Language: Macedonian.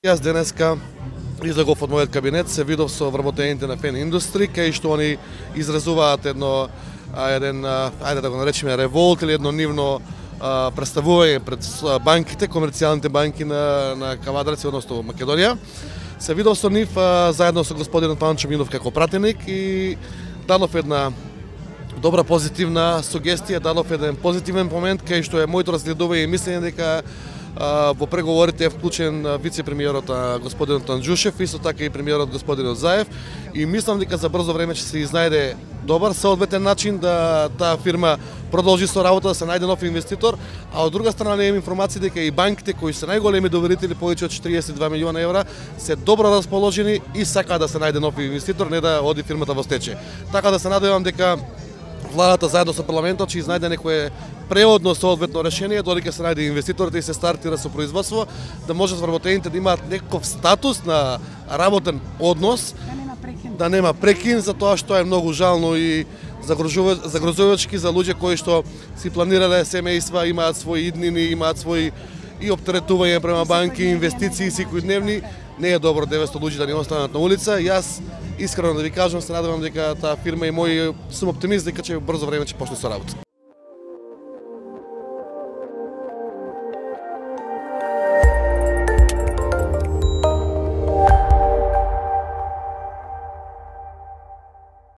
Јас денеска излегов од мојот кабинет, се видов со вработените на Фен Индустри, кај што они изразуваат еден, ајде да го наречеме револт или едно нивно представување пред банките, комерцијалните банки на Кавадарци, односно Македонија. Се видов со нив заедно со господинот Панчо Минов како пратеник и дадов една добра позитивна сугестија, дадов еден позитивен момент кај што е моето разгледување и мислење дека во преговорите е вклучен вице-премиерот господинот Анџушев, исто така и премиерот господинот Заев, и мислам дека за брзо време ќе се изнајде добар соодветен начин да таа фирма продолжи со работа, да се најде нов инвеститор, а од друга страна имам информации дека и банките кои се најголеми доверители, повеќе од 42 милиона евра, се добро расположени и сакаат да се најде нов инвеститор, не да оди фирмата во стечај. Така да се надевам дека владата заедно со парламентот ќе изнајде некое преодно соодветно решение, додека се најде инвеститорите и се стартира со производство, да можат вработените да имаат некаков статус на работен однос, да нема прекин, за тоа што е многу жално и загрозувачки за луѓе кои што си планирале семејства, имаат своји иднини, имаат своји и оптеретување према банки, инвестиции секојдневни. Не е добро 900 луѓе да не останат на улица. Јас искрено да ви кажам, се надевам дека таа фирма и мој сум оптимист дека ќе брзо време ќе почне со работа.